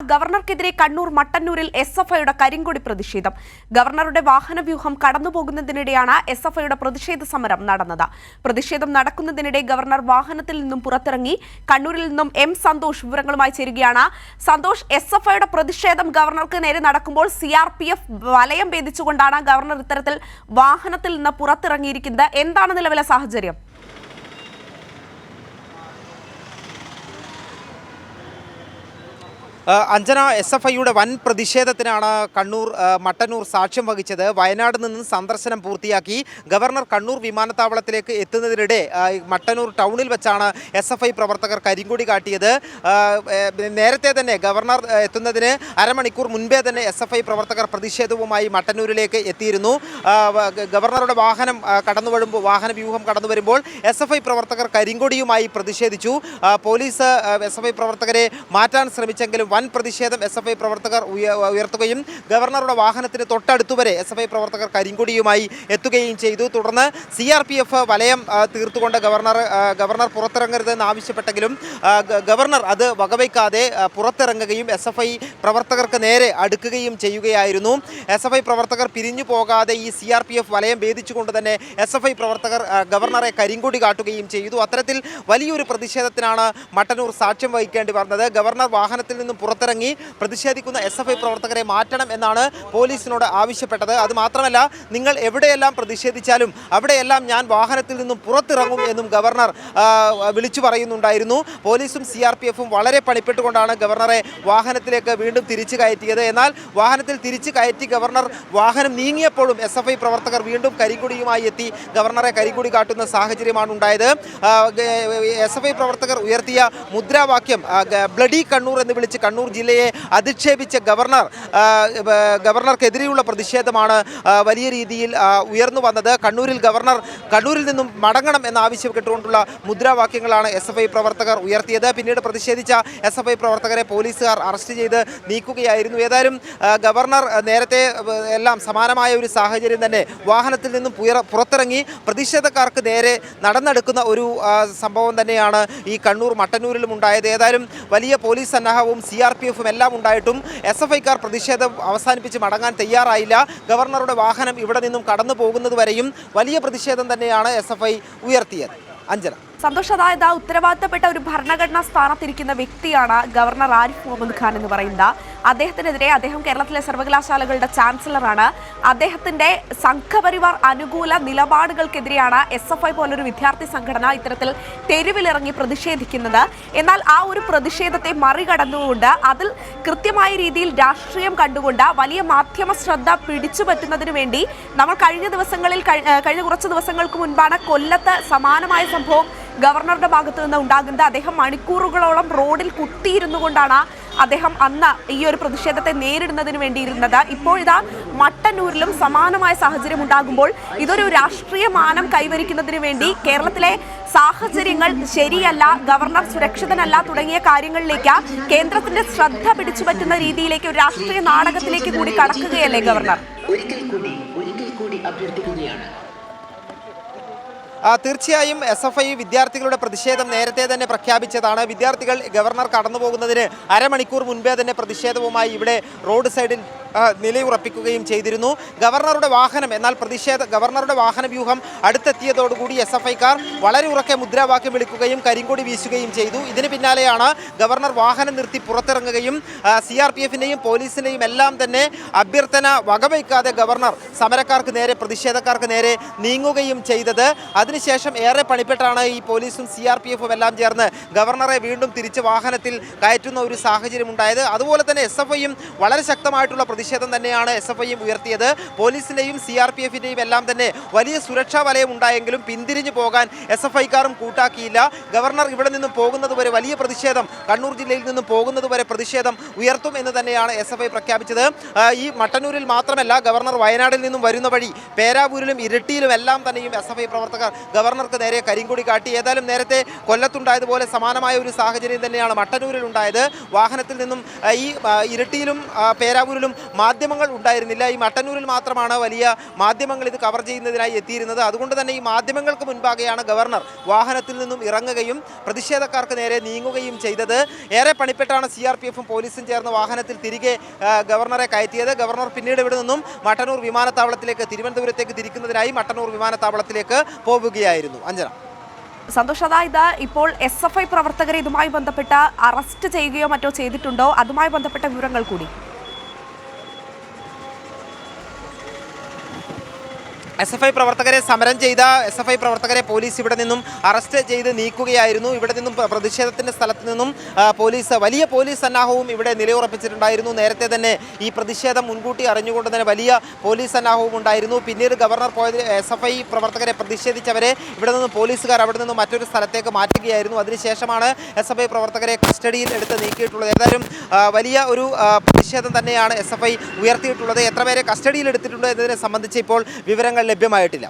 ഗവർണർക്കെതിരെ കണ്ണൂർ മട്ടന്നൂരിൽ എസ്എഫ്ഐയുടെ കരിങ്കൊടി പ്രതിഷേധം. ഗവർണറുടെ വാഹനവ്യൂഹം കടന്നുപോകുന്നതിനിടെയാണ് എസ്എഫ്ഐയുടെ പ്രതിഷേധ സമരം നടന്നത്. പ്രതിഷേധം നടക്കുന്നതിനിടെ ഗവർണർ വാഹനത്തിൽ നിന്നും പുറത്തിറങ്ങി. കണ്ണൂരിൽ നിന്നും എം സന്തോഷ് വിവരങ്ങളുമായി ചേരുകയാണ്. സന്തോഷ്, എസ്എഫ്ഐയുടെ പ്രതിഷേധം ഗവർണർക്ക് നേരെ നടക്കുമ്പോൾ സിആർപിഎഫ് വലയം ഭേദിച്ചുകൊണ്ടാണ് ഗവർണർ ഇത്തരത്തിൽ വാഹനത്തിൽ നിന്ന് പുറത്തിറങ്ങിയിരിക്കുന്നത്. എന്താണ് നിലവിലെ സാഹചര്യം? അഞ്ജന, എസ്എഫ്ഐയുടെ വൻ പ്രതിഷേധത്തിനാണ് മട്ടന്നൂർ സാക്ഷ്യം വഹിച്ചത്. വയനാട് നിന്നും സന്ദർശനം പൂർത്തിയാക്കി ഗവർണർ കണ്ണൂർ വിമാനത്താവളത്തിലേക്ക് എത്തുന്നതിനിടെ മട്ടന്നൂർ ടൗണിൽ വെച്ചാണ് എസ്എഫ്ഐ പ്രവർത്തകർ കരിങ്കൊടി കാട്ടിയത്. നേരത്തെ തന്നെ ഗവർണർ എത്തുന്നതിന് അരമണിക്കൂർ മുൻപേ തന്നെ എസ്എഫ്ഐ പ്രവർത്തകർ പ്രതിഷേധവുമായി മട്ടന്നൂരിലേക്ക് എത്തിയിരുന്നു. ഗവർണറുടെ വാഹനവ്യൂഹം കടന്നു വരുമ്പോൾ എസ്എഫ്ഐ പ്രവർത്തകർ കരിങ്കൊടിയുമായി പ്രതിഷേധിച്ചു. പോലീസ് എസ്എഫ്ഐ പ്രവർത്തകരെ മാറ്റാൻ ശ്രമിച്ചെങ്കിലും വൻ പ്രതിഷേധം എസ്എഫ്ഐ പ്രവർത്തകർ ഉയർത്തുകയും ഗവർണറുടെ വാഹനത്തിന് തൊട്ടടുത്തുവരെ എസ്എഫ്ഐ പ്രവർത്തകർ കരിങ്കൊടിയുമായി എത്തുകയും ചെയ്തു. തുടർന്ന് സിആർപിഎഫ് വലയം തീർത്തുകൊണ്ട് ഗവർണർ പുറത്തിറങ്ങരുതെന്ന് ആവശ്യപ്പെട്ടെങ്കിലും ഗവർണർ അത് വകവയ്ക്കാതെ പുറത്തിറങ്ങുകയും എസ്എഫ്ഐ പ്രവർത്തകർക്ക് നേരെ അടുക്കുകയും ചെയ്യുകയായിരുന്നു. എസ്എഫ്ഐ പ്രവർത്തകർ പിരിഞ്ഞു പോകാതെ ഈ സിആർപിഎഫ് വലയം ഭേദിച്ചുകൊണ്ട് തന്നെ എസ്എഫ്ഐ പ്രവർത്തകർ ഗവർണറെ കരിങ്കൊടി കാട്ടുകയും ചെയ്തു. അത്തരത്തിൽ വലിയൊരു പ്രതിഷേധത്തിനാണ് മട്ടന്നൂർ സാക്ഷ്യം വഹിക്കേണ്ടി വന്നത്. ഗവർണർ വാഹനത്തിൽ നിന്നും പുറത്തിറങ്ങി പ്രതിഷേധിക്കുന്ന എസ്എഫ്ഐ പ്രവർത്തകരെ മാറ്റണം എന്നാണ് പോലീസിനോട് ആവശ്യപ്പെട്ടത്. അതുമാത്രമല്ല, നിങ്ങൾ എവിടെയെല്ലാം പ്രതിഷേധിച്ചാലും അവിടെയെല്ലാം ഞാൻ വാഹനത്തിൽ നിന്നും പുറത്തിറങ്ങും എന്നും ഗവർണർ വിളിച്ചു പറയുന്നുണ്ടായിരുന്നു. പോലീസും സിആർപിഎഫും വളരെ പണിപ്പെട്ടുകൊണ്ടാണ് ഗവർണറെ വാഹനത്തിലേക്ക് വീണ്ടും തിരിച്ചു കയറ്റിയത്. എന്നാൽ വാഹനത്തിൽ തിരിച്ചു കയറ്റി ഗവർണർ വാഹനം നീങ്ങിയപ്പോഴും എസ്എഫ്ഐ പ്രവർത്തകർ വീണ്ടും കരിങ്കൊടിയുമായി എത്തി ഗവർണറെ കരിങ്കൊടി കാട്ടുന്ന സാഹചര്യമാണ് ഉണ്ടായത്. എസ്എഫ്ഐ പ്രവർത്തകർ ഉയർത്തിയ മുദ്രാവാക്യം ബ്ലഡി കണ്ണൂർ എന്ന് വിളിച്ച് കണ്ണൂർ ജില്ലയെ അധിക്ഷേപിച്ച ഗവർണർക്കെതിരെയുള്ള പ്രതിഷേധമാണ് വലിയ രീതിയിൽ ഉയർന്നു വന്നത്. കണ്ണൂരിൽ നിന്നും മടങ്ങണം എന്നാവശ്യപ്പെട്ടുകൊണ്ടുള്ള മുദ്രാവാക്യങ്ങളാണ് എസ്എഫ്ഐ പ്രവർത്തകർ ഉയർത്തിയത്. പിന്നീട് പ്രതിഷേധിച്ച എസ്എഫ്ഐ പ്രവർത്തകരെ പോലീസുകാർ അറസ്റ്റ് ചെയ്ത് നീക്കുകയായിരുന്നു. ഏതായാലും ഗവർണർ നേരത്തെ എല്ലാം സമാനമായ ഒരു സാഹചര്യം തന്നെ വാഹനത്തിൽ നിന്നും പുറത്തിറങ്ങി പ്രതിഷേധക്കാർക്ക് നേരെ നടന്നെടുക്കുന്ന ഒരു സംഭവം തന്നെയാണ് ഈ കണ്ണൂർ മട്ടന്നൂരിലും ഉണ്ടായത്. ഏതായാലും വലിയ പോലീസ് സന്നാഹവും സിആർപിഎഫും എല്ലാം ഉണ്ടായിട്ടും എസ്എഫ്ഐക്കാർ പ്രതിഷേധം അവസാനിപ്പിച്ച് മടങ്ങാൻ തയ്യാറായില്ല. ഗവർണറുടെ വാഹനം ഇവിടെ നിന്നും കടന്നു പോകുന്നതുവരെയും വലിയ പ്രതിഷേധം തന്നെയാണ് എസ്എഫ്ഐ ഉയർത്തിയത്. അഞ്ജന. സന്തോഷ്, അതായത് ഉത്തരവാദിത്തപ്പെട്ട ഒരു ഭരണഘടനാ സ്ഥാനത്തിരിക്കുന്ന വ്യക്തിയാണ് ഗവർണർ ആരിഫ് മുഹമ്മദ് ഖാൻ എന്ന് പറയുന്നത്. അദ്ദേഹത്തിനെതിരെ, അദ്ദേഹം കേരളത്തിലെ സർവകലാശാലകളുടെ ചാൻസലറാണ്, അദ്ദേഹത്തിന്റെ സംഘപരിവാർ അനുകൂല നിലപാടുകൾക്കെതിരെയാണ് എസ്എഫ്ഐ പോലൊരു വിദ്യാർത്ഥി സംഘടന ഇത്തരത്തിൽ തെരുവിലിറങ്ങി പ്രതിഷേധിക്കുന്നത്. എന്നാൽ ആ ഒരു പ്രതിഷേധത്തെ മറികടന്നുകൊണ്ട് അതിൽ കൃത്യമായ രീതിയിൽ രാഷ്ട്രീയം കണ്ടുകൊണ്ട് വലിയ മാധ്യമ ശ്രദ്ധ പിടിച്ചുപറ്റുന്നതിന് വേണ്ടി നമ്മൾ കഴിഞ്ഞ കുറച്ച് ദിവസങ്ങൾക്ക് മുൻപാണ് കൊല്ലത്ത് സമാനമായ സംഭവം ഗവർണറുടെ ഭാഗത്തു നിന്ന് ഉണ്ടാകുന്നത്. അദ്ദേഹം മണിക്കൂറുകളോളം റോഡിൽ കുത്തിയിരുന്നു കൊണ്ടാണ് അദ്ദേഹം അന്ന് ഈ ഒരു പ്രതിഷേധത്തെ നേരിടുന്നതിന് വേണ്ടിയിരുന്നത്. ഇപ്പോൾ ഇതാ മട്ടന്നൂരിലും സമാനമായ സാഹചര്യം ഉണ്ടാകുമ്പോൾ ഇതൊരു രാഷ്ട്രീയ മാനം കൈവരിക്കുന്നതിന് വേണ്ടി കേരളത്തിലെ സാഹചര്യങ്ങൾ ശരിയല്ല, ഗവർണർ സുരക്ഷിതനല്ല തുടങ്ങിയ കാര്യങ്ങളിലേക്ക് കേന്ദ്രത്തിന്റെ ശ്രദ്ധ പിടിച്ചുപറ്റുന്ന രീതിയിലേക്ക് ഒരു രാഷ്ട്രീയ നാടകത്തിലേക്ക് കൂടി കടക്കുകയല്ലേ ഗവർണർ? ഒരിക്കൽ കൂടി അഭ്യർത്ഥിക്കുകയാണ്. തീർച്ചയായും എസ്എഫ്ഐ വിദ്യാർത്ഥികളുടെ പ്രതിഷേധം നേരത്തെ തന്നെ പ്രഖ്യാപിച്ചതാണ്. വിദ്യാർത്ഥികൾ ഗവർണർ കടന്നു പോകുന്നതിന് അരമണിക്കൂർ മുൻപേ തന്നെ പ്രതിഷേധവുമായി ഇവിടെ റോഡ് സൈഡിൽ നിലയുറപ്പിക്കുകയും ചെയ്തിരുന്നു. ഗവർണറുടെ വാഹനവ്യൂഹം അടുത്തെത്തിയതോടുകൂടി എസ്എഫ്ഐക്കാർ വളരെ ഉറക്കെ മുദ്രാവാക്യം വിളിക്കുകയും കരിങ്കൊടി വീശുകയും ചെയ്തു. ഇതിന് പിന്നാലെയാണ് ഗവർണർ വാഹനം നിർത്തി പുറത്തിറങ്ങുകയും സിആർപിഎഫിൻ്റെയും പോലീസിൻ്റെയും എല്ലാം തന്നെ അഭ്യർത്ഥന വകവയ്ക്കാതെ ഗവർണർ പ്രതിഷേധക്കാർക്ക് നേരെ നീങ്ങുകയും ചെയ്തത്. അതിനുശേഷം ഏറെ പണിപ്പെട്ടാണ് ഈ പോലീസും സിആർപിഎഫും എല്ലാം ചേർന്ന് ഗവർണറെ വീണ്ടും തിരിച്ച് വാഹനത്തിൽ കയറ്റുന്ന ഒരു സാഹചര്യം ഉണ്ടായത്. അതുപോലെ തന്നെ എസ്എഫ്ഐയും വളരെ ശക്തമായിട്ടുള്ള പ്രതിഷേധം തന്നെയാണ് എസ്എഫ്ഐയും ഉയർത്തിയത്. പോലീസിൻ്റെയും സിആർപിഎഫിൻ്റെയും എല്ലാം തന്നെ വലിയ സുരക്ഷാ വലയം ഉണ്ടായെങ്കിലും പിന്തിരിഞ്ഞു പോകാൻ എസ്എഫ്ഐക്കാരും കൂട്ടാക്കിയില്ല. ഗവർണർ ഇവിടെ നിന്നും പോകുന്നതുവരെ വലിയ പ്രതിഷേധം, കണ്ണൂർ ജില്ലയിൽ നിന്നും പോകുന്നതുവരെ പ്രതിഷേധം ഉയർത്തും എന്ന് തന്നെയാണ് എസ്എഫ്ഐ പ്രഖ്യാപിച്ചത്. ഈ മട്ടന്നൂരിൽ മാത്രമല്ല, ഗവർണർ വയനാടിൽ നിന്നും വരുന്ന വഴി പേരാവൂരിലും ഇരട്ടിയിലും എല്ലാം തന്നെയും എസ്എഫ്ഐ പ്രവർത്തകർ ഗവർണർക്ക് നേരെ കരിങ്കൊടി കാട്ടി. ഏതായാലും നേരത്തെ കൊല്ലത്തുണ്ടായതുപോലെ സമാനമായ ഒരു സാഹചര്യം തന്നെയാണ് മട്ടന്നൂരിൽ ഉണ്ടായത്. വാഹനത്തിൽ നിന്നും ഈ ഇരട്ടിയിലും പേരാവൂരിലും മാധ്യമങ്ങൾ ഉണ്ടായിരുന്നില്ല. ഈ മട്ടന്നൂരിൽ മാത്രമാണ് വലിയ മാധ്യമങ്ങൾ ഇത് കവർ ചെയ്യുന്നതിനായി എത്തിയിരുന്നത്. അതുകൊണ്ട് തന്നെ ഈ മാധ്യമങ്ങൾക്ക് മുൻപാകെയാണ് ഗവർണർ വാഹനത്തിൽ നിന്നും ഇറങ്ങുകയും പ്രതിഷേധക്കാർക്ക് നേരെ നീങ്ങുകയും ചെയ്തത്. ഏറെ പണിപ്പെട്ടാണ് CRPF പോലീസും ചേർന്ന് വാഹനത്തിൽ തിരികെ ഗവർണറെ കയറ്റിയത്. ഗവർണർ പിന്നീട് ഇവിടെ നിന്നും മട്ടന്നൂർ വിമാനത്താവളത്തിലേക്ക് തിരുവനന്തപുരത്തേക്ക് തിരിക്കുന്നതിനായി മട്ടന്നൂർ വിമാനത്താവളത്തിലേക്ക് പോവുകയായിരുന്നു. അഞ്ജന. സന്തോഷ്, അതായത് ഇപ്പോൾ SFI പ്രവർത്തകരെ ഇതുമായി ബന്ധപ്പെട്ട് അറസ്റ്റ് ചെയ്യുകയോ മറ്റോ ചെയ്തിട്ടുണ്ടോ? അതുമായി ബന്ധപ്പെട്ട വിവരങ്ങൾ കൂടി. SFI പ്രവർത്തകരെ സമരം ചെയ്ത SFI പ്രവർത്തകരെ പോലീസ് ഇവിടെ നിന്നും അറസ്റ്റ് ചെയ്ത് നീക്കുകയായിരുന്നു. ഇവിടെ നിന്നും പ്രതിഷേധത്തിൻ്റെ സ്ഥലത്ത് നിന്നും വലിയ പോലീസ് സന്നാഹവും ഇവിടെ നിലയുറപ്പിച്ചിട്ടുണ്ടായിരുന്നു. നേരത്തെ തന്നെ ഈ പ്രതിഷേധം മുൻകൂട്ടി അറിഞ്ഞുകൊണ്ട് തന്നെ വലിയ പോലീസ് സന്നാഹവും ഉണ്ടായിരുന്നു. പിന്നീട് ഗവർണർ പോയതിൽ SFI പ്രവർത്തകരെ പ്രതിഷേധിച്ചവരെ ഇവിടെ നിന്നും പോലീസുകാർ അവിടെ നിന്നും മറ്റൊരു സ്ഥലത്തേക്ക് മാറ്റുകയായിരുന്നു. അതിനുശേഷമാണ് SFI പ്രവർത്തകരെ കസ്റ്റഡിയിൽ എടുത്ത് നീക്കിയിട്ടുള്ളത്. ഏതായാലും വലിയ ഒരു പ്രതിഷേധം തന്നെയാണ് SFI ഉയർത്തിയിട്ടുള്ളത്. എത്ര പേരെ കസ്റ്റഡിയിൽ എടുത്തിട്ടുണ്ട് എന്നതിനെ സംബന്ധിച്ച് ഇപ്പോൾ വിവരങ്ങൾ ലഭ്യമായിട്ടില്ല.